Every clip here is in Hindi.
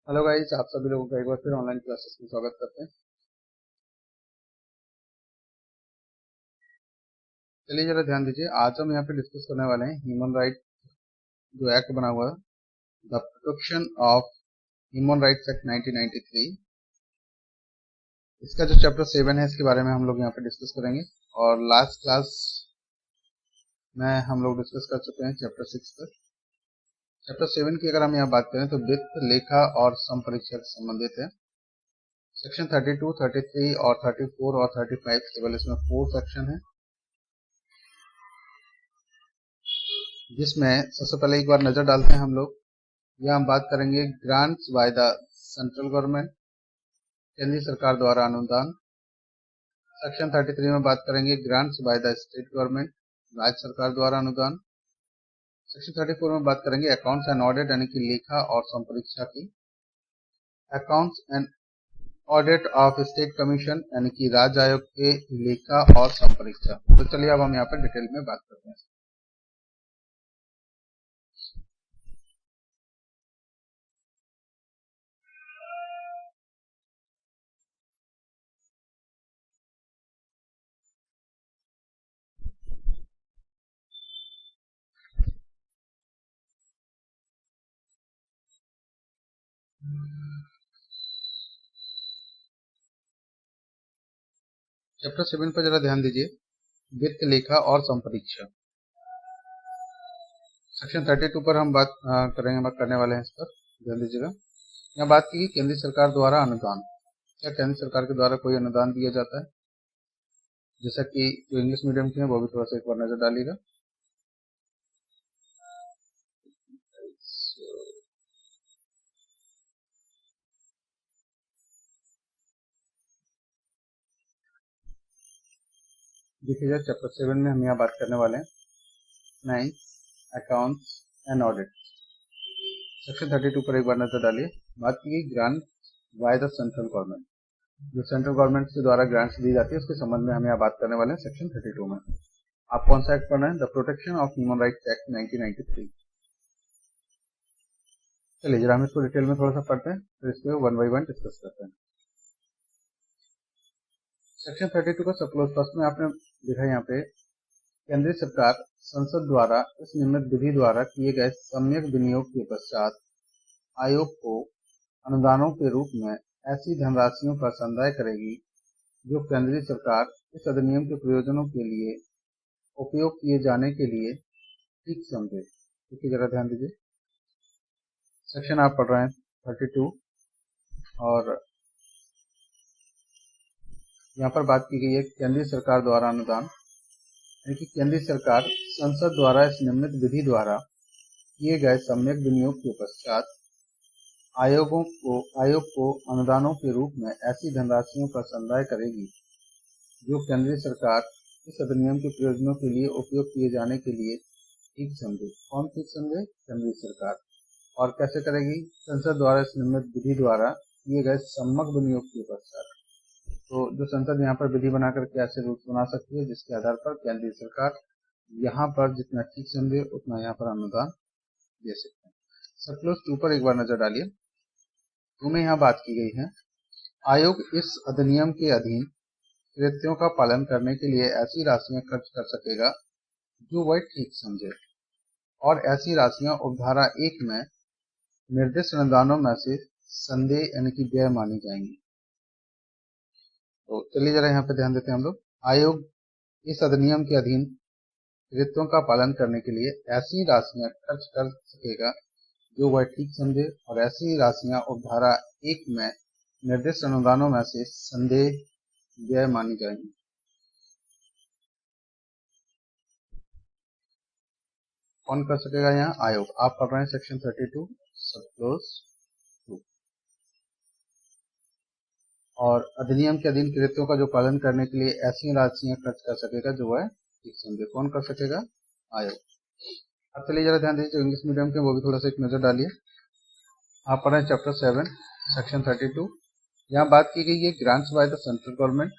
हेलो गाइस, आप सभी लोगों का एक बार फिर ऑनलाइन क्लासेस में स्वागत करते हैं। चलिए जरा ध्यान दीजिए, आज हम यहाँ पे डिस्कस करने वाले हैं ह्यूमन राइट जो एक्ट बना हुआ है, the protection of human rights act 1993। इसका जो चैप्टर 7 है इसके बारे में हम लोग यहाँ पे डिस्कस करेंगे। और लास्ट क्लास में हम लोग डिस्कस कर चुके हैं चैप्टर 6 पर। चैप्टर 7 की अगर हम यहाँ बात करें तो वित्त, लेखा और संपरीक्षा से संबंधित है। सेक्शन 32, 33 और 34 और 35 केवल इसमें 4 सेक्शन है, जिसमें सबसे पहले एक बार नजर डालते हैं हम लोग। यहाँ हम बात करेंगे grants bye the central government, केंद्रीय सरकार द्वारा अनुदान। सेक्शन 33 में बात करेंगे grants bye the state government, राज्य सरकार द्वारा अनुदान। सेक्शन 34 में बात करेंगे अकाउंट्स एंड ऑडिट यानी कि लेखा और संपरीक्षा की। Accounts and audit of state commission यानी कि राज्य आयोग के लेखा और संपरीक्षा। तो चलिए अब हम यहाँ पर डिटेल में बात करते हैं। चैप्टर 7 पर जरा ध्यान दीजिए, वित्त, लेखा और संपरीक्षा। सेक्शन 32 पर हम बात करने वाले हैं। इस पर ध्यान दीजिएगा। यहाँ बात की केंद्रीय सरकार द्वारा अनुदान। क्या केंद्र सरकार के द्वारा कोई अनुदान दिया जाता है? जैसा कि जो इंग्लिश मीडियम के हैं वो भी थोड़ा सा एक बार नजर डालिएगा। देखिएगा, चैप्टर 7 में हम यहाँ बात करने वाले हैं 9 अकाउंट्स एंड ऑडिट। सेक्शन 32 पर एक बार नजर डालिए। बात की गई grant bye the central government, जो सेंट्रल गवर्नमेंट के द्वारा ग्रांट्स दी जाती है उसके संबंध में हम यहाँ बात करने वाले हैं सेक्शन 32 में। आप कौन सा एक्ट पढ़ रहे हैं? The protection of human rights act 1993। चलिए जरा हम इसको डिटेल में थोड़ा सा पढ़ते हैं, फिर इसको वन बाई वन डिस्कस करते हैं। सेक्शन 32 का सब क्लोज फर्स्ट में आपने देखा यहाँ पे, केंद्रीय सरकार संसद द्वारा इस निम्नलिखित विधि द्वारा किए गए सम्यक विनियोग के पश्चात आयोग को अनुदानों के रूप में ऐसी धनराशियों का संदाय करेगी जो केंद्रीय सरकार इस अधिनियम के प्रयोजनों के लिए उपयोग किए जाने के लिए ठीक समझे। क्योंकि जरा ध्यान दीजिए, सेक्शन आप पढ़ रहे हैं 32 और यहाँ पर बात की गई है केंद्रीय सरकार द्वारा अनुदान, यानी कि केंद्रीय सरकार संसद द्वारा इस निम्नलिखित विधि द्वारा किए गए सम्यक विनियोग के पश्चात आयोग को अनुदानों के रूप में ऐसी धनराशियों का संदाय करेगी जो केंद्रीय सरकार इस अधिनियम के प्रयोजनों के लिए उपयोग किए जाने के लिए ठीक समझे। कौन ठीक समझे? केंद्रीय सरकार। और कैसे करेगी? संसद द्वारा इस निम्नलिखित विधि द्वारा किए गए सम्यक विनियोग के पश्चात। तो जो संसद यहाँ पर विधि बनाकर के ऐसे रूल्स बना सकती है जिसके आधार पर केंद्रीय सरकार यहाँ पर जितना ठीक समझे उतना यहाँ पर अनुदान दे सकते हैं। सब क्लोज 2 पर एक बार नजर डालिए। तुम्हें यहाँ बात की गई है, आयोग इस अधिनियम के अधीन कृत्यों का पालन करने के लिए ऐसी राशियां खर्च कर सकेगा जो वह ठीक समझे, और ऐसी राशियां उपधारा 1 में निर्दिष्ट अनुदानों में से संदेह यानी कि व्यय मानी जाएंगी। तो चलिए जरा यहाँ पे ध्यान देते हैं हम लोग। आयोग इस अधिनियम के अधीन कृत्यों का पालन करने के लिए ऐसी राशियां खर्च कर सकेगा जो वह ठीक समझे, और ऐसी राशियां उपधारा 1 में निर्दिष्ट अनुदानों में से संदेह व्यय मानी जाएंगी। कौन कर सकेगा? यहाँ आयोग। आप पढ़ रहे हैं सेक्शन 32 सब क्लोज 2। और अधिनियम के अधीन कृत्यों का जो पालन करने के लिए ऐसी राशियां खर्च कर सकेगा जो वह ठीक समझे। कौन कर सकेगा? आयोग। अब चलिए जरा ध्यान दीजिए, इंग्लिश मीडियम के वो भी थोड़ा सा एक नजर डालिए। आप पढ़ रहे हैं चैप्टर 7 सेक्शन 32। यहाँ बात की गई है grants bye the central government.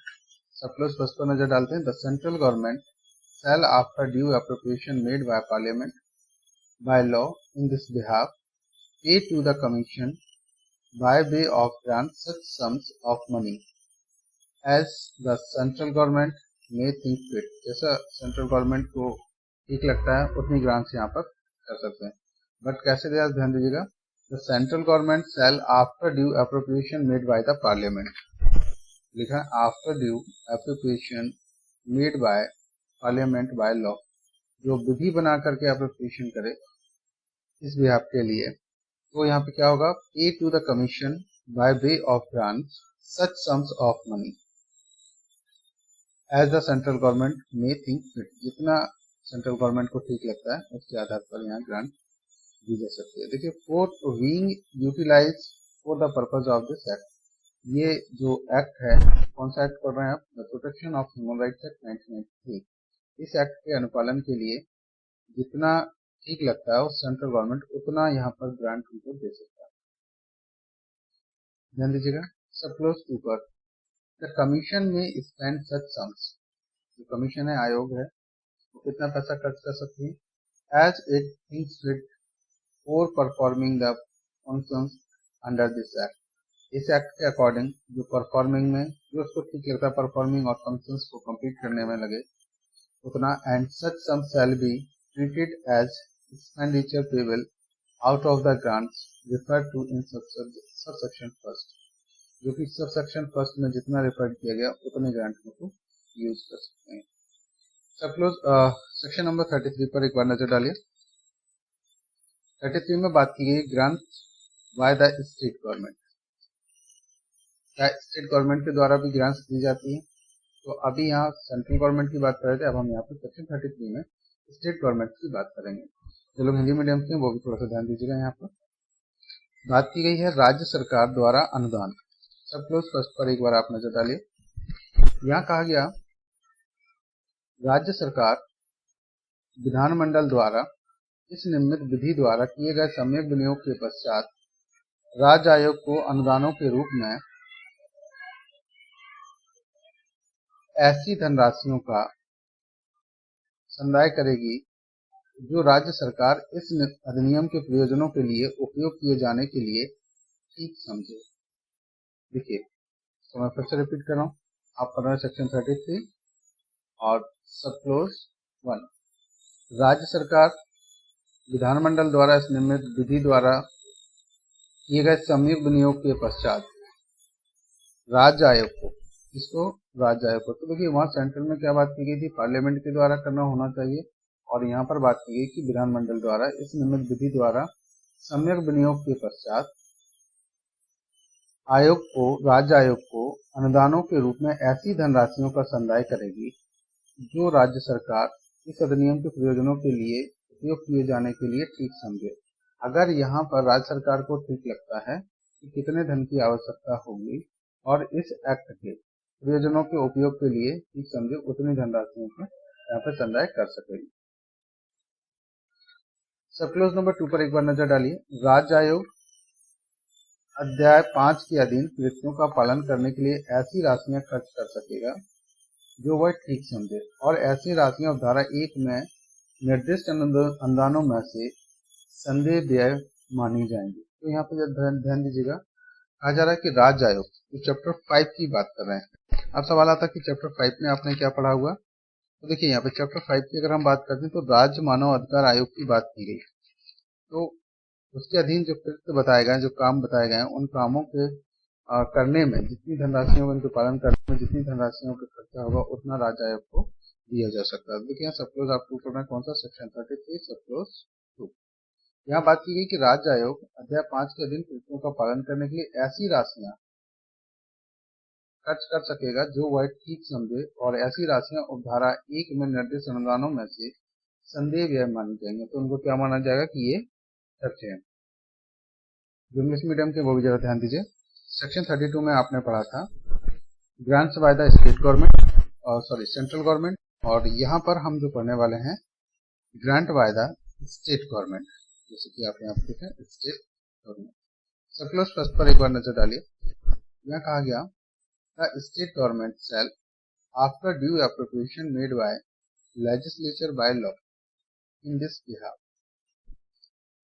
सब क्लोज फर्स्ट पर नजर डालते हैं। The central government shall after due appropriation made by Parliament by law in this behalf pay to the Commission by way of grant such sums of money as the central government may think fit। जैसा सेंट्रल गवर्नमेंट को ठीक लगता है उतनी ग्रांट्स यहाँ पर कर सकते हैं। बट कैसे दिया ध्यान दीजिएगा, the central government shell after due appropriation made by the parliament, लिखा है after due appropriation made by parliament by law, जो विधि बना करके अप्रोप्रिएशन करे इस बिहाफ के लिए, तो यहाँ पे क्या होगा, pay to the commission by way of grant such sums of money as the central government may think fit, जितना सेंट्रल गवर्नमेंट को ठीक लगता है उसके आधार पर यहाँ ग्रांट दी जा सकती है। देखिए, for being utilised for the purpose of this act, ये जो एक्ट है कौन सा एक्ट पढ़ रहे हैं आप, the protection of human rights act 1993, इस एक्ट के अनुपालन के लिए जितना ठीक लगता है उस सेंट्रल गवर्नमेंट उतना यहाँ पर ग्रांट उनको दे सकता है। ध्यान दीजिएगा, सब क्लोज 2 पर द कमीशन में स्पेंड सच सम्स, जो कमीशन है आयोग है वो कितना पैसा खर्च कर सकती है, as it thinks fit for performing the functions under this act, इस एक्ट के अकॉर्डिंग जो परफॉर्मिंग में जो उसको ठीक लगता है परफॉर्मिंग और फंक्शंस को कंप्लीट करने में लगे उतना, and such sum shall be treated as expenditure payable out of the grants referred to in subsection first, जो कि सबसेक्शन फर्स्ट में जितना रेफर किया गया उतने ग्रांट को यूज कर सकते हैं। सब क्लोज सेक्शन नंबर 33 पर एक बार नजर डालिए। 33 में बात की गई grant bye the state government, state government के द्वारा भी ग्रांट्स दी जाती है। तो अभी यहाँ सेंट्रल गवर्नमेंट की बात कर रहे थे, अब हम यहाँ पर सेक्शन 33 में स्टेट गवर्नमेंट की बात करेंगे। जो लोग हिंदी मीडियम के हैं वो भी थोड़ा सा ध्यान दीजिएगा। यहाँ पर बात की गई है राज्य सरकार द्वारा अनुदान, सब क्लोज फर्स्ट पर एक बार आप नजर डालिए। यहाँ कहा गया राज्य सरकार विधानमंडल द्वारा इस निम्नित विधि द्वारा किए गए सम्यक विनियोग के पश्चात राज्य आयोग को अनुदानों के रूप में ऐसी धनराशियों का संदाय करेगी जो राज्य सरकार इस अधिनियम के प्रयोजनों के लिए उपयोग किए जाने के लिए ठीक समझे। देखिए, तो मैं फिर से रिपीट कर रहा हूँ, आप पढ़ रहे हैं सेक्शन 33 और सब क्लोज 1, राज्य सरकार विधानमंडल द्वारा इस निम्नित विधि द्वारा किए गए सम्यक विनियोग के पश्चात राज्य आयोग को, इसको राज्य आयोग को, तो देखिए वहाँ सेंट्रल में क्या बात की गई थी, पार्लियामेंट के द्वारा करना होना चाहिए, और यहाँ पर बात की गई कि विधानमंडल द्वारा इस निम्नित विधि द्वारा सम्यक विनियोग के पश्चात आयोग को, राज्य आयोग को अनुदानों के रूप में ऐसी धनराशियों का संदाय करेगी जो राज्य सरकार इस अधिनियम के प्रयोजनों के लिए उपयोग किए जाने के लिए ठीक समझे। अगर यहाँ पर राज्य सरकार को ठीक लगता है कि कितने धन की आवश्यकता होगी और इस एक्ट के प्रयोजनों के उपयोग के लिए ठीक समझे, उतनी धनराशियों को यहाँ पर संदाय कर सकेगी। सब क्लोज नंबर 2 पर एक बार नजर डालिए। राज्य आयोग अध्याय 5 के अधीन कृत्यों का पालन करने के लिए ऐसी राशियां खर्च कर सकेगा जो वह ठीक समझे, और ऐसी राशियां धारा 1 में निर्दिष्ट अनुदानों में से संदेह व्यय मानी जाएंगी। तो यहाँ पे ध्यान दीजिएगा, कहा जा रहा है कि राज्य आयोग, तो चैप्टर 5 की बात कर रहे हैं। अब सवाल आता है कि चैप्टर 5 में आपने क्या पढ़ा हुआ, तो देखिए यहाँ पे चैप्टर 5 की अगर हम बात करते हैं तो राज्य मानव अधिकार आयोग की बात की गई, तो उसके अधीन जो कृत्य बताए गए, जो काम बताए गए, उन कामों के करने में जितनी धनराशियों का उनके पालन करने में जितनी धनराशियों का खर्चा होगा उतना राज्य आयोग को दिया जा सकता है। देखिए सब क्लोज आपको करना है कौन सा, सेक्शन 33 सब क्लोज 2। यहाँ बात की गई कि राज्य आयोग अध्याय 5 के अधीन कृत्यों का पालन करने के लिए ऐसी राशियां खर्च कर सकेगा जो वह ठीक समझे, और ऐसी राशियां उपधारा 1 में निर्दिष्ट अनुदानों में से संदेह व्यय मानी जाएंगे। तो उनको क्या माना जाएगा कि ये खर्चे हैं। जो इंग्लिश मीडियम के वो भी जरा ध्यान दीजिए। सेक्शन 32 में आपने पढ़ा था grants bye the state government और सेंट्रल गवर्नमेंट, और यहाँ पर हम जो पढ़ने वाले हैं grant bye the state government, जैसे कि आप यहाँ पर देखें स्टेट गवर्नमेंट। सब क्लोज फर्स्ट पर एक बार नजर डालिए। यहाँ कहा गया the state government shell after due appropriation made by legislature by law in this behalf.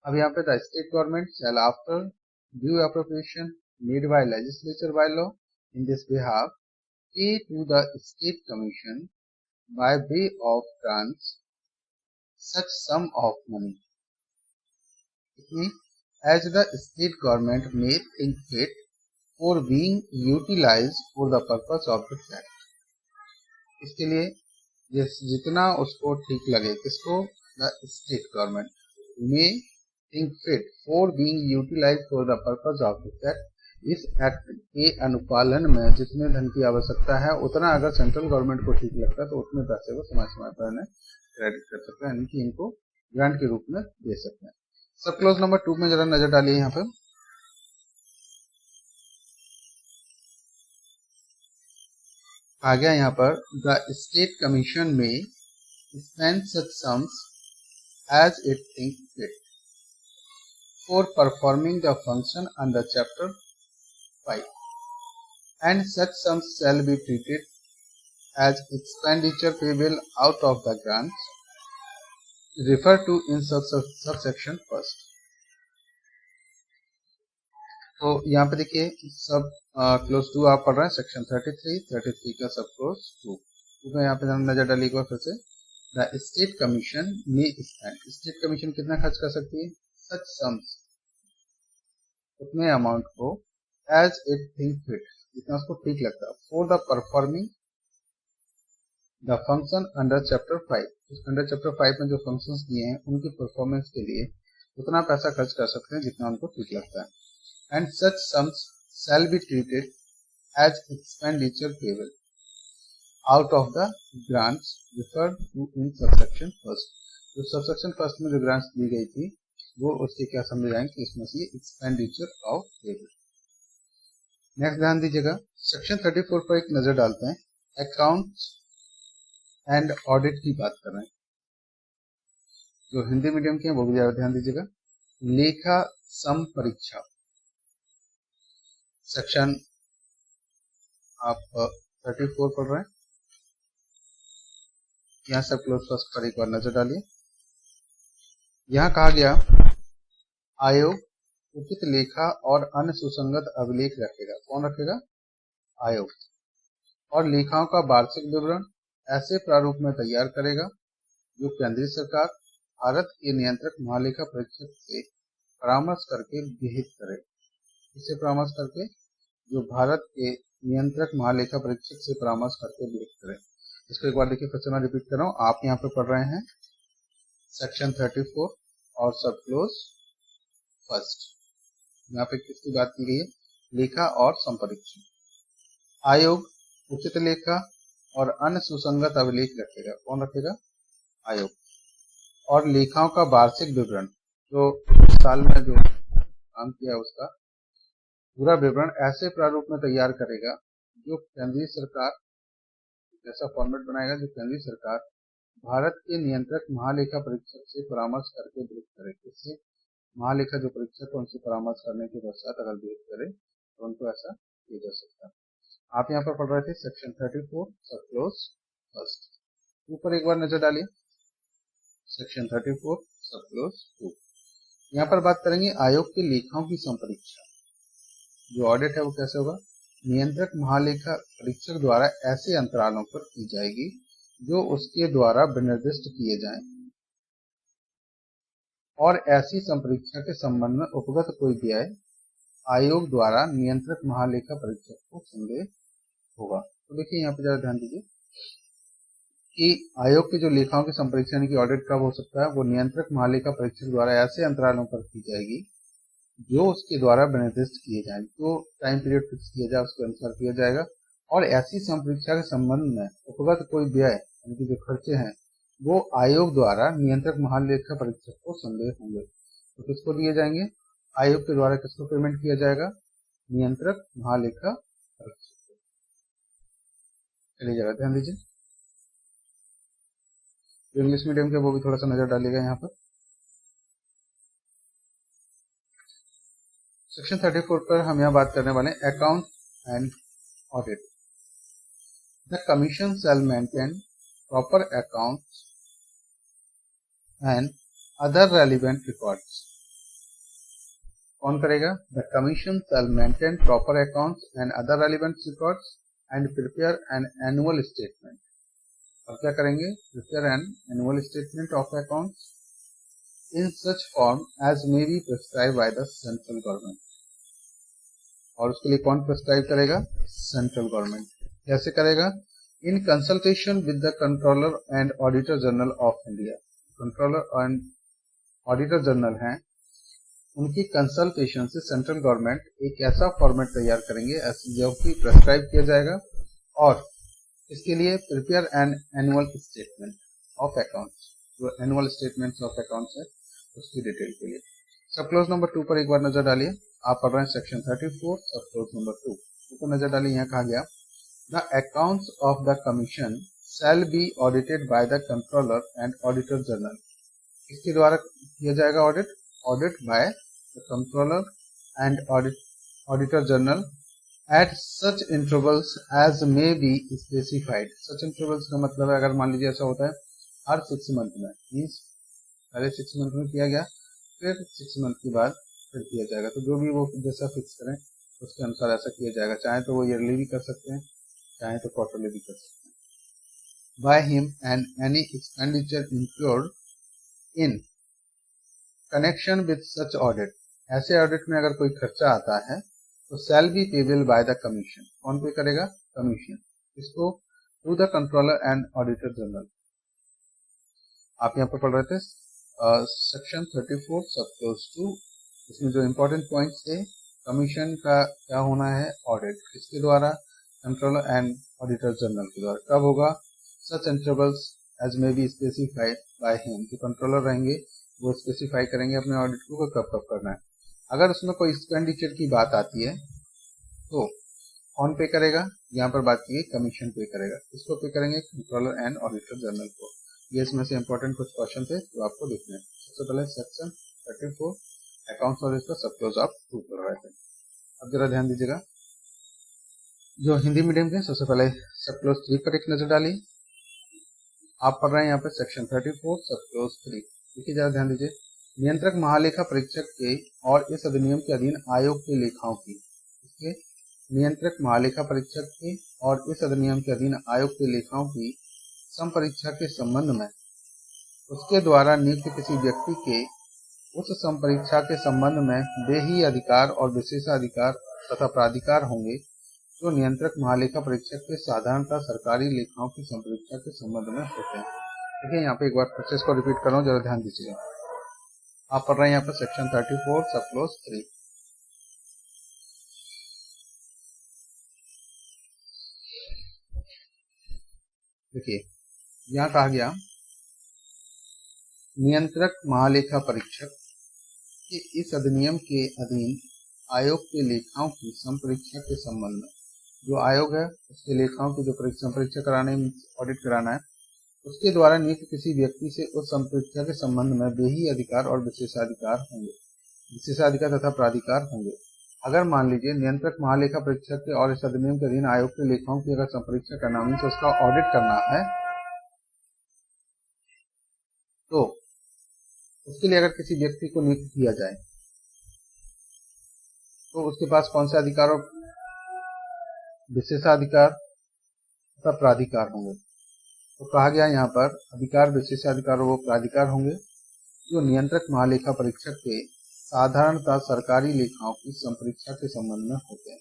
अब यहाँ पे the state government shell after due appropriation made by legislature by law in this behalf pay to the State Commission by way of grants such sum of money. It means as the state government may think fit for being utilized for the purpose of the act. इसके लिए जितना उसको ठीक लगे, किसको, the state government may think fit for being utilized for the purpose of this act. इस एक्ट के अनुपालन में जितने धन की आवश्यकता है उतना अगर सेंट्रल गवर्नमेंट को ठीक लगता है तो उतने पैसे को समय समय पर क्रेडिट कर सकते हैं, यानी कि इनको ग्रांट के रूप में दे सकते हैं। सब क्लोज नंबर 2 में जरा नजर डालिए। यहाँ पर आ गया, यहाँ पर द स्टेट कमीशन में spend such sums as it think fit for performing the function under chapter 5 and such sums shall be treated as expenditure payable out of the grants referred to in subsection first। तो यहाँ पे देखिए सब क्लोज 2 आप पढ़ रहे हैं, सेक्शन 33 का सब क्लोज 2। तो यहाँ पे नजर डालिएगा फिर से। द स्टेट कमीशन में स्पेंड, स्टेट कमीशन कितना खर्च कर सकती है, सच सम्स, उतने अमाउंट को, एज इट थिंक फिट, जितना उसको ठीक लगता है, for the performing the function under chapter 5, under chapter 5 में जो फंक्शंस दिए हैं उनकी परफॉर्मेंस के लिए उतना पैसा खर्च कर सकते हैं जितना उनको ठीक लगता है। And such sums shall be treated as expenditure payable out of the grants referred to in subsection first. जो सबसेक्शन फर्स्ट में जो ग्रांट्स दी गई थी वो उसके क्या समझे जाएंगे कि इसमें से एक्सपेंडिचर ऑफ पेबल। नेक्स्ट ध्यान दीजिएगा, सेक्शन 34 पर एक नजर डालते हैं। अकाउंट्स एंड ऑडिट की बात कर रहे हैं, जो हिंदी मीडियम के हैं वो भी ध्यान दीजिएगा। लेखा सम परीक्षा, सेक्शन आप 34 पढ़ रहे हैं, यहाँ सब क्लोज फर्स्ट पर एक बार नजर डालिए। यहाँ कहा गया आयोग उचित लेखा और अन्य सुसंगत अभिलेख रखेगा। कौन रखेगा, आयोग। और लेखाओं का वार्षिक विवरण ऐसे प्रारूप में तैयार करेगा जो केंद्रीय सरकार भारत के नियंत्रक महालेखा परीक्षक से परामर्श करके विहित करे। इससे परामर्श करके, जो भारत के नियंत्रक महालेखा परीक्षक से परामर्श करके विहित करे। इसको एक बार देखिए, फिर से मैं रिपीट कर रहा हूँ। आप यहाँ पे पढ़ रहे हैं सेक्शन 34 और सब क्लोज फर्स्ट। यहाँ पे किसकी बात की गई है, लेखा और संपरीक्षण। आयोग उचित लेखा और अन्य सुसंगत अभिलेख रखेगा। कौन रखेगा, आयोग। और लेखाओं का वार्षिक विवरण, जो साल में जो काम किया उसका पूरा विवरण ऐसे प्रारूप में तैयार करेगा जो केंद्रीय सरकार, ऐसा फॉर्मेट बनाएगा जो केंद्रीय सरकार भारत के नियंत्रक महालेखा परीक्षक से परामर्श करके विहित करे। इससे महालेखा जो परीक्षक है उनसे परामर्श करने के पश्चात अगर विहित करे तो उनको ऐसा किया जा सकता है। आप यहाँ पर पढ़ रहे थे सेक्शन 34 सब क्लोज फर्स्ट। ऊपर एक बार नजर डालिए, सेक्शन 34 सब क्लोज 2। यहाँ पर बात करेंगे आयोग के लेखाओं की संपरीक्षा। जो ऑडिट है वो कैसे होगा, नियंत्रक महालेखा परीक्षक द्वारा ऐसे अंतरालों पर की जाएगी जो उसके द्वारा विनिर्दिष्ट किए जाएं, और ऐसी संपरीक्षा के संबंध में उपगत कोई व्यय आयोग द्वारा नियंत्रक महालेखा परीक्षक को संदेह होगा। तो देखिए यहाँ पे जरा ध्यान दीजिए कि आयोग के जो लेखाओं की संपरीक्षा यानी कि ऑडिट कब हो सकता है, वो नियंत्रक महालेखा परीक्षक द्वारा ऐसे अंतरालों पर की जाएगी जो उसके द्वारा विनिर्दिष्ट किए जाएं। जो टाइम पीरियड फिक्स किया जाए उसके अनुसार किया जाएगा, और ऐसी संपरीक्षा के संबंध में उपगत कोई व्यय यानी कि जो खर्चे हैं वो आयोग द्वारा नियंत्रक महालेखा परीक्षक को संदेह होंगे तो किसको दिए जाएंगे, आयोग के द्वारा किसको पेमेंट किया जाएगा, नियंत्रक महालेखा परीक्षक। चलिए जरा ध्यान दीजिए, इंग्लिश मीडियम के वो भी थोड़ा सा नजर डालिएगा। यहाँ पर सेक्शन 34 पर हम यहाँ बात करने वाले हैं account and audit. The commission shall maintain proper accounts and other relevant records कौन करेगा? The commission shall maintain proper accounts and other relevant records and prepare an annual statement. और क्या करेंगे? Prepare an annual statement of accounts in such form as may be prescribe by the central government. और उसके लिए कौन प्रिस्क्राइब करेगा? Central government. कैसे करेगा? In consultation with the controller and auditor general of India. Controller and auditor general हैं, उनकी कंसल्टेशन से सेंट्रल गवर्नमेंट एक ऐसा फॉर्मेट तैयार करेंगे जो कि प्रिस्क्राइब किया जाएगा, और इसके लिए prepare an annual statement of accounts, जो एनुअल स्टेटमेंट्स ऑफ अकाउंट्स है उसकी डिटेल के लिए। सब क्लोज नंबर 2 पर एक बार नजर डालिए। आप पढ़ रहे हैं सेक्शन 34 सब क्लोज नंबर 2 ऊपर नजर डालिए। यहाँ कहा गया the accounts of the commission shall be audited by the controller and auditor general. इसके द्वारा किया जाएगा audit? Audit by the controller and auditor general at such intervals as may be specified. Such intervals का मतलब है, अगर मान लीजिए ऐसा होता है हर 6 मंथ में, मीन्स पहले 6 मंथ में किया गया, फिर 6 मंथ के बाद फिर किया जाएगा, तो जो भी वो जैसा फिक्स करें उसके अनुसार ऐसा किया जाएगा। चाहे तो वो ईयरली भी कर सकते हैं, चाहे तो क्वार्टरली भी कर सकते हैं। By him and any expenditure incurred in connection with such audit. ऐसे ऑडिट में अगर कोई खर्चा आता है तो shall be payable by the commission. कौन पे करेगा? कमीशन। इसको to the controller and auditor general. आप यहाँ पर पढ़ रहे थे सेक्शन 34 सब क्लोज 2। इसमें जो इम्पोर्टेंट पॉइंट्स थे, कमीशन का क्या होना है? ऑडिट। किसके द्वारा? कंट्रोलर एंड ऑडिटर जनरल के द्वारा। कब होगा? Such intervals as may be specified by him. जो कंट्रोलर रहेंगे वो स्पेसिफाई करेंगे अपने ऑडिट को कब कब करना है। अगर उसमें कोई एक्सपेंडिचर की बात आती है तो कौन पे करेगा? यहाँ पर बात की कमीशन पे करेगा। किसको पे करेंगे? कंट्रोलर एंड ऑडिटर जनरल को। ये इसमें से इंपॉर्टेंट कुछ क्वेश्चन थे जो आपको देखने हैं। सबसे पहले सेक्शन 34 अकाउंट्स और इसका सब क्लोज आप 2 कर रहे थे। अब जरा ध्यान दीजिएगा, जो हिंदी मीडियम के सबसे पहले सब क्लोज 3 पर एक नजर डालिए। आप पढ़ रहे हैं यहाँ पे सेक्शन 34 सब क्लोज 3। देखिए जरा ध्यान दीजिए। नियंत्रक महालेखा परीक्षक के और इस अधिनियम के अधीन आयोग के लेखाओं की, इसके नियंत्रक महालेखा परीक्षक के और इस अधिनियम के अधीन आयोग के लेखाओं की संपरीक्षा के संबंध में उसके द्वारा नियुक्त किसी व्यक्ति के उस संपरीक्षा के संबंध में वे ही अधिकार और विशेषाधिकार तथा प्राधिकार होंगे जो नियंत्रक महालेखा परीक्षक के साधारणतः सरकारी लेखाओं की संपरीक्षा के संबंध में होते हैं। देखिए यहाँ पे एक बार प्रोसेस को रिपीट कर रहा हूँ, जरा ध्यान दीजिएगा। आप पढ़ रहे हैं यहाँ पर सेक्शन 34 सब क्लोज 3। देखिए यहाँ कहा गया नियंत्रक महालेखा परीक्षक के इस अधिनियम के अधीन आयोग के लेखाओं की संपरीक्षा के संबंध में, जो आयोग है उसके लेखाओं की जो संपरीक्षा कराने में ऑडिट कराना है, उसके द्वारा नियुक्त किसी व्यक्ति से उस संपरीक्षा के संबंध में वे ही अधिकार और विशेषाधिकार होंगे, विशेषाधिकार तथा प्राधिकार होंगे। अगर मान लीजिए नियंत्रक महालेखा परीक्षक के और इस अधिनियम के अधीन आयोग के लेखाओं की अगर संपरीक्षा करना है तो उसका ऑडिट करना है, तो उसके लिए अगर किसी व्यक्ति को नियुक्त किया जाए तो उसके पास कौन से अधिकार और विशेषाधिकार तथा प्राधिकार होंगे। तो कहा गया यहाँ पर अधिकार, विशेषाधिकार और वो प्राधिकार होंगे जो नियंत्रक महालेखा परीक्षक के साधारणतः सरकारी लेखाओं की संपरीक्षा के संबंध में होते हैं।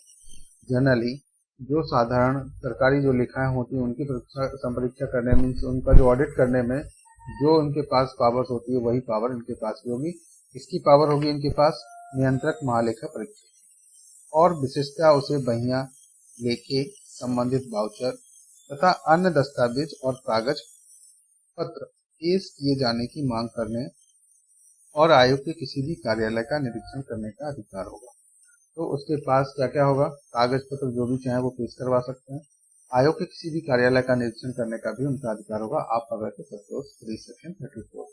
जनरली जो साधारण सरकारी जो लेखाएं होती हैं उनकी संपरीक्षा करने में, उनका जो ऑडिट करने में जो इनके पास पावर्स होती है वही पावर इनके पास भी होगी। इसकी पावर होगी इनके पास नियंत्रक महालेखा परीक्षक, और विशेषता उसे बहिया, लेखे, संबंधित वाउचर तथा अन्य दस्तावेज और कागज पत्र पेश किए जाने की मांग करने और आयोग के किसी भी कार्यालय का निरीक्षण करने का अधिकार होगा। तो उसके पास क्या क्या होगा? कागज पत्र जो भी चाहे वो पेश करवा सकते हैं। आयोग के किसी भी कार्यालय का निरीक्षण करने का भी उनका अधिकार होगा। आप पढ़ रहे थे सब क्लोज 3 सेक्शन 34।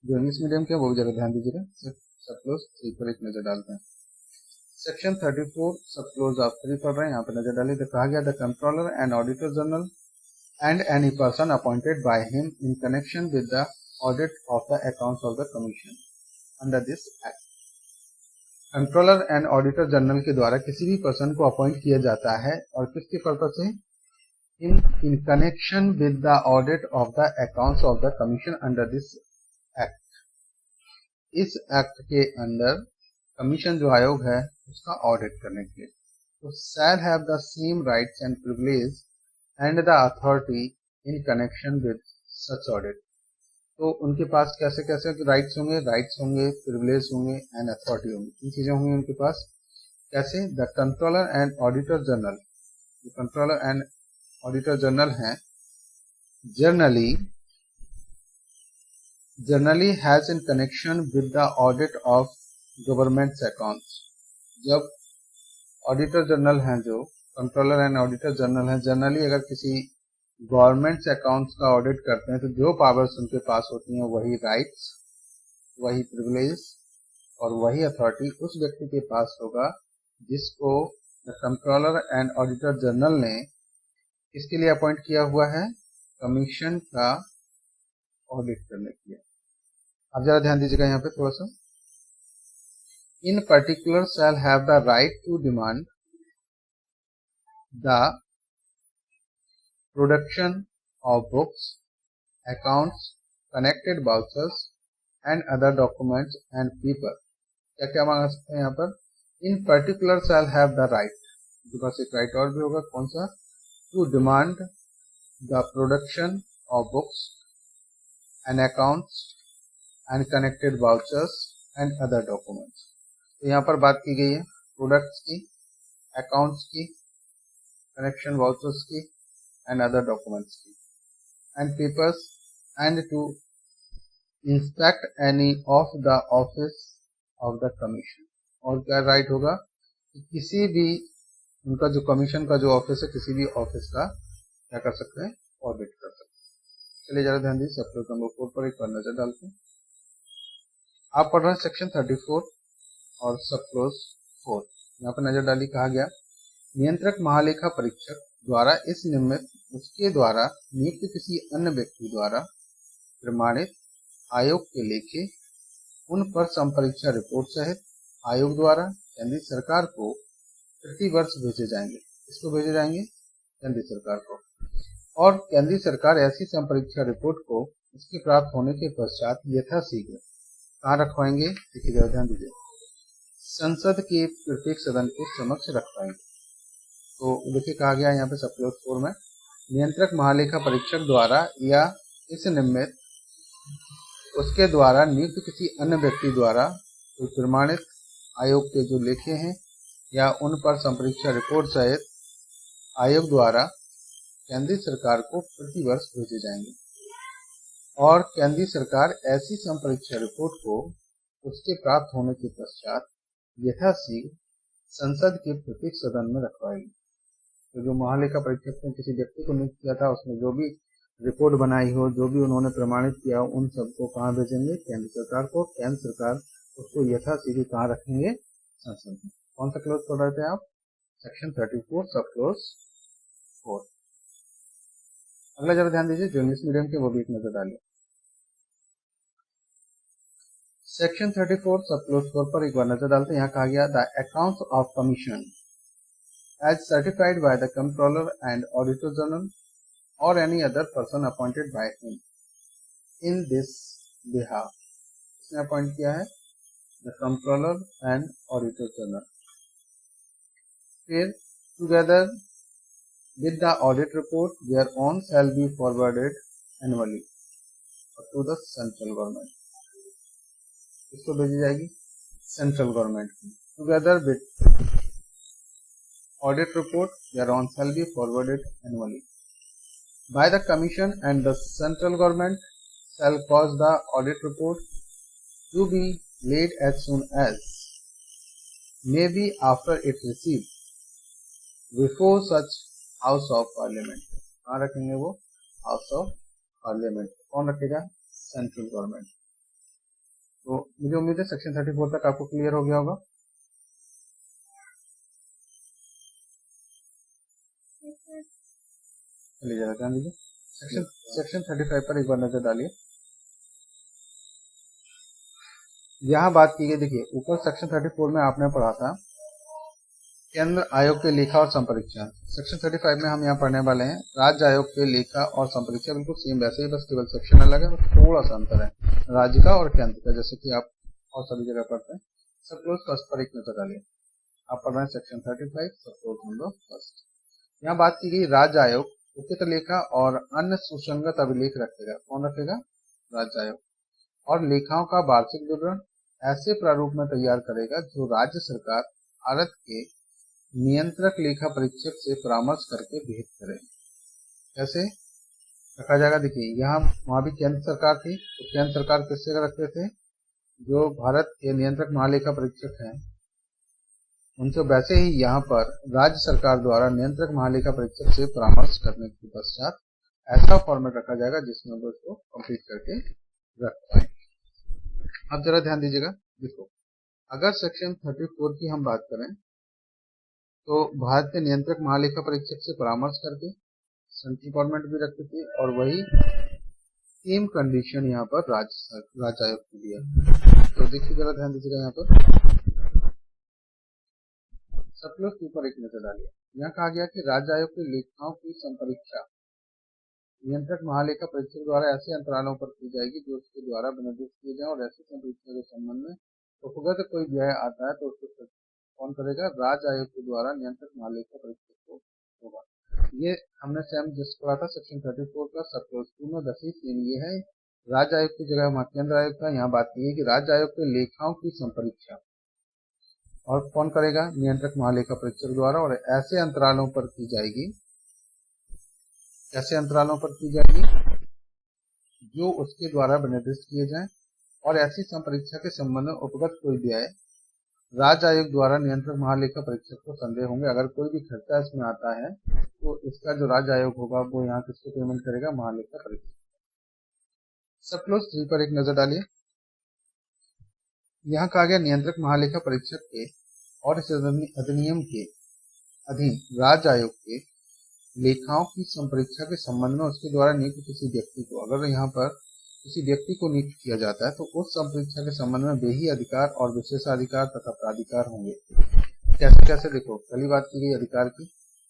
जो इंग्लिश मीडियम के वो भी जरा ध्यान दीजिएगा। सब क्लोज 3 पर एक नजर डालते हैं। सेक्शन 34 सब क्लोज आप 3 पढ़ रहे हैं, यहाँ पर नजर डालिए। तो कहा गया the controller and auditor general and any person appointed by him in connection with the audit of the accounts of the commission under this act controller and auditor general के द्वारा किसी भी पर्सन को अपॉइंट किया जाता है और किसके पर्पज से, इन connection with the audit of the accounts of the commission under this act. इस एक्ट के अंदर कमीशन जो आयोग है उसका ऑडिट करने के लिए, तो शैल have the same rights and privilege and the authority in connection with such audit. तो उनके पास कैसे कैसे राइट्स होंगे, प्रिविलेज होंगे एंड अथॉरिटी होंगी, तीन चीजें होंगी उनके पास। कैसे, the controller and auditor general, जो कंट्रोलर एंड ऑडिटर जनरल हैं, generally has in connection with the audit of governments accounts. जब ऑडिटर जनरल हैं, जो कंट्रोलर एंड ऑडिटर जनरल हैं, जनरली अगर किसी गवर्नमेंट अकाउंट्स का ऑडिट करते हैं तो जो पावर्स उनके पास होती हैं, वही राइट्स, वही प्रिविलेज और वही अथॉरिटी उस व्यक्ति के पास होगा जिसको the controller and auditor general ने इसके लिए अपॉइंट किया हुआ है, कमीशन का ऑडिट करने के लिए। अब जरा ध्यान दीजिएगा यहाँ पे थोड़ा सा। In particular shall have the right to demand the production of books, accounts, connected vouchers and other documents and people। क्या क्या मांग सकते हैं यहाँ पर, in particular shall have the right, उनके पास एक राइट और भी होगा, कौन सा, to demand the production of books and accounts and connected vouchers and other documents. तो यहाँ पर बात की गई है प्रोडक्ट्स की, अकाउंट्स की, कनेक्शन वाउचर्स की and other documents and papers, and to inspect any of the office of the commission। और क्या राइट होगा कि किसी भी उनका जो कमीशन का जो ऑफिस है, किसी भी ऑफिस का क्या कर सकते हैं, ऑडिट कर सकते हैं। चलिए जरा ध्यान दीजिए, सब क्लोज नंबर 4 पर एक बार नजर डालते हैं। आप पढ़ रहे हैं सेक्शन 34 और सब क्लोज 4। यहाँ पर नजर डाली, कहा गया नियंत्रक महालेखा परीक्षक द्वारा इस निमित्त उसके द्वारा नियुक्त किसी अन्य व्यक्ति द्वारा प्रमाणित आयोग के लेखे उन पर संपरीक्षा रिपोर्ट सहित आयोग द्वारा केंद्रीय सरकार को प्रति वर्ष भेजे जाएंगे। इसको भेजे जाएंगे केंद्रीय सरकार को, और केंद्रीय सरकार ऐसी संपरीक्षा रिपोर्ट को इसके प्राप्त होने के पश्चात यथाशीघ्र कहाँ रखवाएंगे, देखिए जरा ध्यान दीजिए, संसद के प्रत्येक सदन के समक्ष रखवाएंगे। तो देखिए कहा गया यहाँ पे सब क्लोज 4 में, नियंत्रक महालेखा परीक्षक द्वारा या इस निमित्त उसके द्वारा नियुक्त किसी अन्य व्यक्ति द्वारा कोई प्रमाणित आयोग के जो लेखे हैं या उन पर संपरीक्षा रिपोर्ट सहित आयोग द्वारा केंद्रीय सरकार को प्रति वर्ष भेजे जाएंगे, और केंद्रीय सरकार ऐसी संपरीक्षा रिपोर्ट को उसके प्राप्त होने के पश्चात यथाशीघ्र संसद के प्रत्येक सदन में रखवाएगी। तो जो महालेखा परीक्षक ने किसी व्यक्ति को नियुक्त किया था, उसने जो भी रिपोर्ट बनाई हो, जो भी उन्होंने प्रमाणित किया, उन सबको कहाँ भेजेंगे, केंद्र सरकार को। केंद्र सरकार उसको यथाशीघ्र कहाँ रखेंगे, संसद में। कौन सा क्लोज पढ़ रहे थे आप, सेक्शन 34 सब क्लोज 4। अगला जरा ध्यान दीजिए, जो इंग्लिश मीडियम के वो भी एक नजर डालिए। सेक्शन 34 सब क्लोज 4 पर एक बार नजर डालते हैं। यहाँ कहा गया the accounts of commission as certified by the Comptroller and Auditor General or any other person appointed by him in this behalf। इसने अपॉइंट किया है the Comptroller and Auditor General। फिर together with the audit report their own shall be forwarded annually to the central government। इसको भेजी जाएगी सेंट्रल गवर्नमेंट की। together with audit report thereon shall be forwarded annually by the commission, and the central government shall cause the audit report to be laid as soon as may be after it received before such house of parliament। कहाँ रखेंगे वो, हाउस ऑफ पार्लियामेंट। कौन रखेगा, सेंट्रल गवर्नमेंट। तो मुझे उम्मीद है सेक्शन 34 तक आपको क्लियर हो गया होगा। चलिए जरा ध्यान दीजिए, सेक्शन 35 पर एक बार नजर डालिए। यहाँ बात की गई, देखिए ऊपर सेक्शन 34 में आपने पढ़ा था केंद्र आयोग के लेखा और संपरीक्षा। सेक्शन 35 में हम यहाँ पढ़ने वाले हैं राज्य आयोग के लेखा और संपरीक्षा। बिल्कुल सेम वैसे ही, बस केवल सेक्शन अलग है, बस थोड़ा सा अंतर है राज्य का और केंद्र का, जैसे कि आप और सभी जगह पढ़ते हैं। सब क्लोज फर्स्ट पर एक नजर डालिए। आप पढ़ रहे हैं सेक्शन 35 सब क्लोज नंबर फर्स्ट। यहाँ बात की गई राज्य आयोग उचित लेखा और अन्य सुसंगत अभिलेख रखेगा। कौन रखेगा? राज्य आयोग। और लेखाओं का वार्षिक विवरण ऐसे प्रारूप में तैयार करेगा जो राज्य सरकार भारत के नियंत्रक लेखा परीक्षक से परामर्श करके भेद करे। कैसे रखा जाएगा? देखिए यहाँ वहां भी केंद्र सरकार थी, तो केंद्र सरकार किससे रखते थे? जो भारत के नियंत्रक महालेखा परीक्षक हैं उनसे। वैसे ही यहाँ पर राज्य सरकार द्वारा नियंत्रक महालेखा परीक्षक से परामर्श करने के पश्चात ऐसा फॉर्मेट रखा जाएगा जिसमें वो इसको कंप्लीट करके रख पाए। अब जरा ध्यान दीजिएगा, देखो अगर सेक्शन 34 की हम बात करें तो भारत के नियंत्रक महालेखा परीक्षक से परामर्श करके सेंट्रल गवर्नमेंट भी रखती थी, और वही सेम कंडीशन यहाँ पर राज्य आयोग को दिया। तो देखिए जरा ध्यान दीजिएगा, यहाँ पर सब लोग ऊपर एक नजर डालिए। यहाँ कहा गया कि राज्य आयोग के लेखाओं की संपरीक्षा नियंत्रक महालेखा परीक्षक द्वारा ऐसे अंतरालों पर की जाएगी जो उसके द्वारा विनिर्दिष्ट किए जाए, और ऐसी संपरीक्षा के संबंध में उपगत कोई व्यय आता है तो उसको कौन करेगा? राज्य आयोग के द्वारा नियंत्रक महालेखा परीक्षक को होगा। ये हमने सेम जिस पढ़ा था सेक्शन 34 का सब क्लोज 2 में वैसे सेम ये है। राज्य आयोग की जगह वहाँ केंद्र आयोग का। यहाँ बात की है कि राज्य आयोग के लेखाओं की संपरीक्षा और कौन करेगा? नियंत्रक महालेखा परीक्षक द्वारा, और ऐसे अंतरालों पर की जाएगी। ऐसे अंतरालों पर की जाएगी जो उसके द्वारा विनिर्दिष्ट किए जाएं, और ऐसी संपरीक्षा के संबंध में उपगत कोई व्यय राज्य आयोग द्वारा नियंत्रक महालेखा परीक्षक को संदेह होंगे। अगर कोई भी खर्चा इसमें आता है तो इसका जो राज्य आयोग होगा वो यहाँ किसको पेमेंट करेगा? महालेखा परीक्षक। सब क्लोज 3 पर एक नजर डालिए। यहाँ कहा गया नियंत्रक महालेखा परीक्षक के और इस अधिनियम के अधीन राज्य आयोग के लेखाओं की संपरीक्षा के संबंध में उसके द्वारा नियुक्त किसी व्यक्ति को, अगर यहाँ पर किसी व्यक्ति को नियुक्त किया जाता है तो उस संपरीक्षा के संबंध में वे ही अधिकार और विशेषाधिकार तथा प्राधिकार होंगे। कैसे कैसे? देखो पहली बात की गई अधिकार की,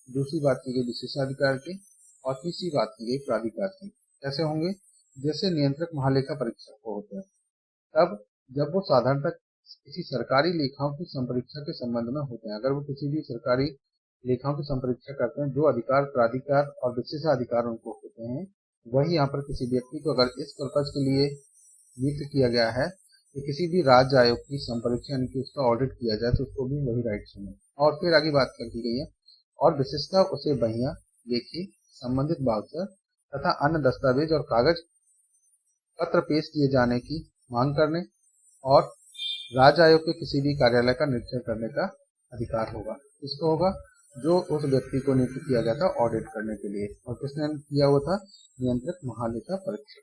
दूसरी बात की गई विशेषाधिकार की, और तीसरी बात की गई प्राधिकार की। कैसे होंगे? जैसे नियंत्रक महालेखा परीक्षक को होते हैं तब जब वो साधारणतः किसी सरकारी लेखाओं की संपरीक्षा के संबंध में होते हैं। अगर वो किसी भी सरकारी लेखाओं की संपरीक्षा करते हैं, जो अधिकार प्राधिकार और विशेषाधिकार उनको होते हैं, वही यहाँ पर किसी व्यक्ति को अगर इस पर्पज के लिए नियुक्त किया गया है कि किसी भी राज्य आयोग की संपरीक्षा यानी कि उसका ऑडिट किया जाए तो उसको भी वही राइट्स होंगे। और फिर आगे बात कर दी गई है, और विशेषता उसे बहिया लेखी संबंधित वाउचर तथा अन्य दस्तावेज और कागज पत्र पेश किए जाने की मांग करने और राज्य आयोग के किसी भी कार्यालय का निरीक्षण करने का अधिकार होगा। इसको होगा जो उस व्यक्ति को नियुक्त किया गया था ऑडिट करने के लिए, और किसने किया हुआ था? नियंत्रक महालेखा परीक्षक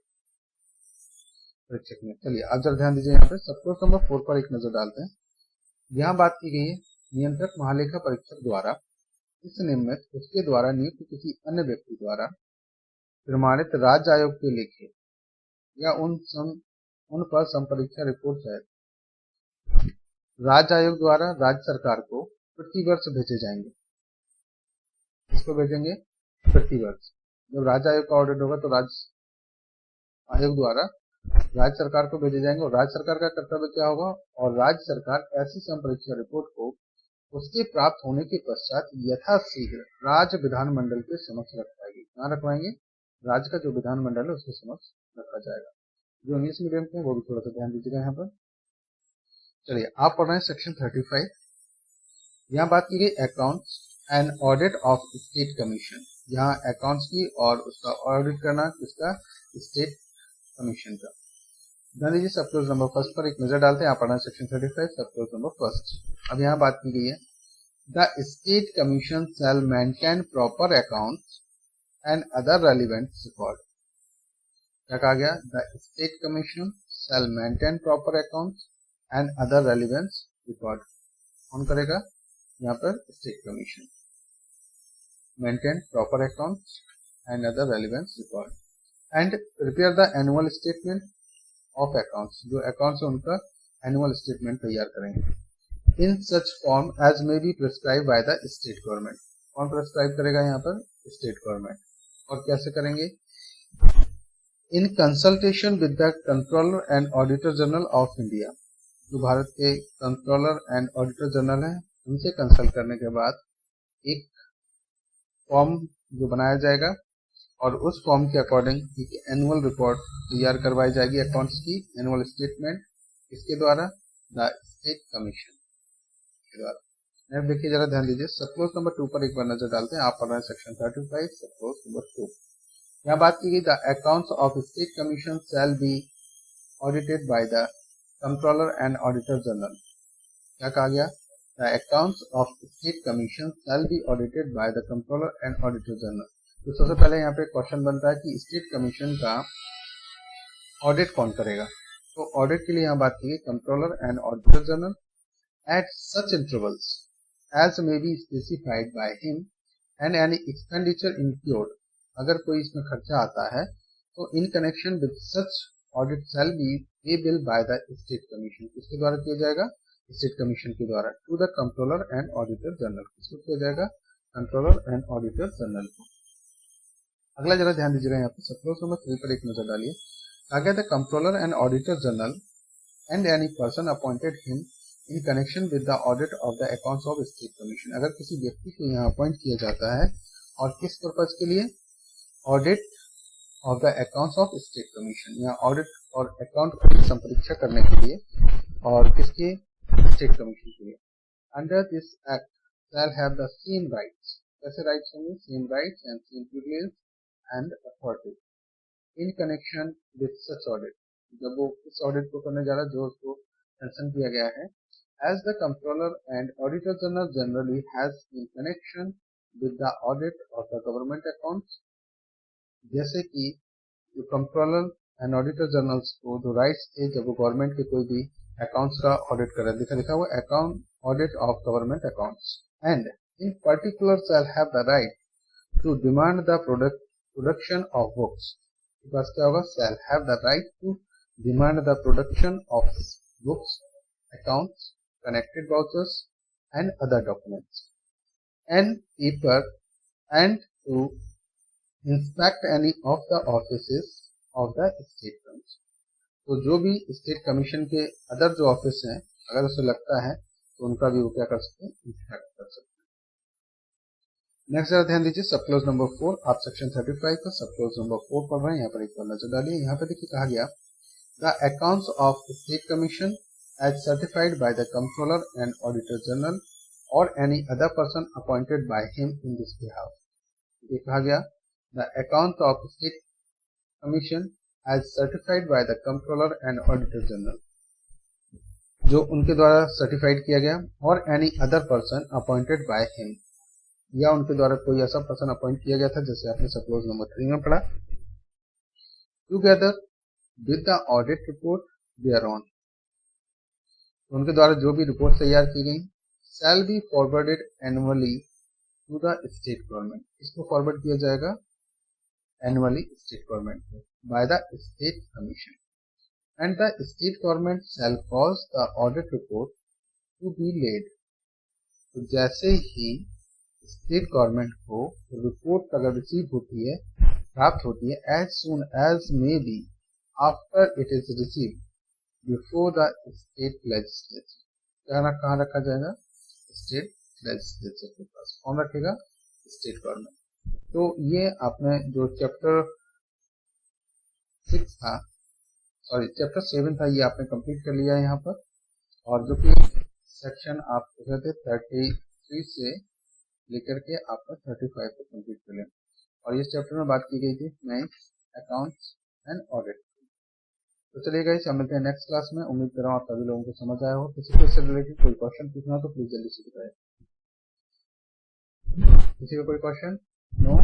ने। चलिए आप जरा ध्यान दीजिए, यहाँ पे सब क्लोज नंबर 4 पर एक नजर डालते हैं। यहाँ बात की गई है नियंत्रक महालेखा परीक्षक द्वारा इस नियमित उसके द्वारा नियुक्त किसी अन्य व्यक्ति द्वारा प्रमाणित राज्य आयोग के लेखे या उन पर संपरीक्षा रिपोर्ट शायद राज्य आयोग द्वारा राज्य सरकार को प्रति वर्ष भेजे जाएंगे। इसको भेजेंगे प्रति वर्ष। जब राज्य आयोग का ऑडिट होगा तो राज्य आयोग द्वारा राज्य सरकार को भेजे जाएंगे, और राज्य सरकार का कर्तव्य क्या होगा? और राज्य सरकार ऐसी संपरीक्षा रिपोर्ट को उसके प्राप्त होने के पश्चात यथाशीघ्र राज्य विधानमंडल के समक्ष रखवाएगी। कहाँ रखवाएंगे? राज्य का जो विधानमंडल है उसके समक्ष रखा जाएगा। जो इंग्लिश मीडियम के वो भी थोड़ा सा ध्यान दीजिएगा यहाँ पर। चलिए आप पढ़ रहे हैं सेक्शन 35। यहाँ बात की गई accounts and audit of state commission. यहाँ अकाउंट्स की और उसका ऑडिट करना किसका? स्टेट कमीशन का। ध्यान दीजिए सब क्लोज नंबर फर्स्ट पर एक नजर डालते हैं। आप पढ़ना सेक्शन 35 सब क्लोज नंबर फर्स्ट। अब यहाँ बात की गई है the state commission shall maintain proper accounts and other relevant record. क्या कहा गया? The state commission shall maintain proper accounts and other relevant record. कौन करेगा? यहाँ पर state commission. Maintain proper accounts and other relevant record and prepare the annual statement of accounts. जो अकाउंट्स है उनका एनुअल स्टेटमेंट तैयार करेंगे in such form as may be prescribe by the state government. कौन प्रिस्क्राइब करेगा यहाँ पर? State government. और कैसे करेंगे? इन consultation with the controller and auditor general of India. जो भारत के कंट्रोलर एंड ऑडिटर जनरल हैं उनसे कंसल्ट करने के बाद एक फॉर्म जो बनाया जाएगा और उस फॉर्म के अकॉर्डिंग एक एनुअल रिपोर्ट तैयार करवाई जाएगी अकाउंट्स की, एनुअल स्टेटमेंट। इसके द्वारा? द स्टेट कमीशन के द्वारा। नेक्स्ट देखिए, जरा ध्यान दीजिए, सब्क्लोज नंबर 2 पर एक बार नजर डालते हैं। आप पढ़ रहे हैं सेक्शन 35 सब्क्लोज नंबर 2। यहाँ बात की गई the accounts of state commission shall be audited by the controller and auditor general. क्या कहा गया? The accounts of state commission shall be audited by the controller and auditor general. तो सबसे पहले यहाँ पे क्वेश्चन बनता है कि स्टेट कमीशन का ऑडिट कौन करेगा? तो ऑडिट के लिए यहाँ बात की गई controller and auditor general at such intervals as may be specified by him and any expenditure include. अगर कोई इसमें खर्चा आता है तो in connection with such audit shall be payable by the state commission. किसके द्वारा किया जाएगा? स्टेट कमीशन के द्वारा to the controller and auditor general. किसको किया जाएगा? कंट्रोलर एंड ऑडिटर जनरल को। अगला जरा ध्यान दीजिएगा, यहाँ पे सब्क्लोज नंबर 3 पर एक नजर डालिए। कहा गया the controller and auditor general and any person appointed him in connection with the audit of the accounts of state commission. अगर किसी व्यक्ति को यहाँ अपॉइंट किया जाता है और किस पर्पज के लिए? Audit of the accounts of state commission. यहाँ ऑडिट और अकाउंट की संपरीक्षा करने के लिए, और किसके? स्टेट कमीशन के लिए। Under this act shall have the same rights. कैसे राइट्स होंगे? Same rights and same privilege and authority in connection with such audit. जब वो इस ऑडिट को करने जा रहा है जो उसको मेंशन किया गया है, as the controller and auditor general generally has in connection with the audit of the government accounts. जैसे कि जो कंट्रोलर एंड ऑडिटर जनरल्स को जो राइट्स थे जब वो गवर्नमेंट के कोई भी अकाउंट्स का ऑडिट कर रहे, लिखा हुआ account audit of government accounts and in particular shall have the right to demand the production of books. के पास क्या होगा? Shall have the right to demand the production of books, accounts, connected vouchers and other documents and paper and to inspect any of the offices of the state commission. तो जो भी स्टेट कमीशन के अदर जो ऑफिस हैं, अगर उसे लगता है तो उनका भी वो क्या कर सकते हैं? इंस्पेक्ट कर सकते हैं। नेक्स्ट जरा ध्यान दीजिए, सब्क्लोज नंबर 4। आप सेक्शन 35 का सब्क्लोज नंबर 4 पढ़ रहे हैं। यहाँ पर एक बार नजर डालिए। यहाँ पर देखिए कहा गया the accounts of state commission as certified by the controller and auditor general और any other person appointed by him in this behalf. ये कहा गया the account of state commission as certified by the controller and auditor general, जो उनके द्वारा सर्टिफाइड किया गया, और any other person appointed by him, या उनके द्वारा कोई ऐसा पर्सन अपॉइंट किया गया था, जैसे आपने सब्क्लोज नंबर 3 में पढ़ा। Together with the audit report thereon, उनके द्वारा जो भी रिपोर्ट तैयार की गई, shall be forwarded annually to the state government. इसको फॉरवर्ड किया जाएगा एनुअली स्टेट गवर्नमेंट को by the state commission and the state government shall cause the audit report to be laid. तो जैसे ही स्टेट गवर्नमेंट को रिपोर्ट अगर रिसीव होती है, प्राप्त होती है, as soon as may be after it is receive before the state legislature. कहाँ रखा जाएगा? स्टेट लेजिस्लेचर के पास। कौन रखेगा? State government. तो ये आपने जो चैप्टर 6 था, सॉरी चैप्टर 7 था, ये आपने कंप्लीट कर लिया है यहाँ पर। और जो कि सेक्शन आप थे 33 से लेकर के आपका 35 तक कंप्लीट कर लिया। और इस चैप्टर में बात की गई थी फाइनेंस, अकाउंट्स एंड ऑडिट। तो चलिए गाइस, हम मिलते हैं नेक्स्ट क्लास में। उम्मीद कर रहा हूँ आप सभी लोगों को समझ आया हो। किसी को इससे रिलेटेड कोई क्वेश्चन पूछना हो तो प्लीज जल्दी से बताएं। किसी का कोई क्वेश्चन? नो?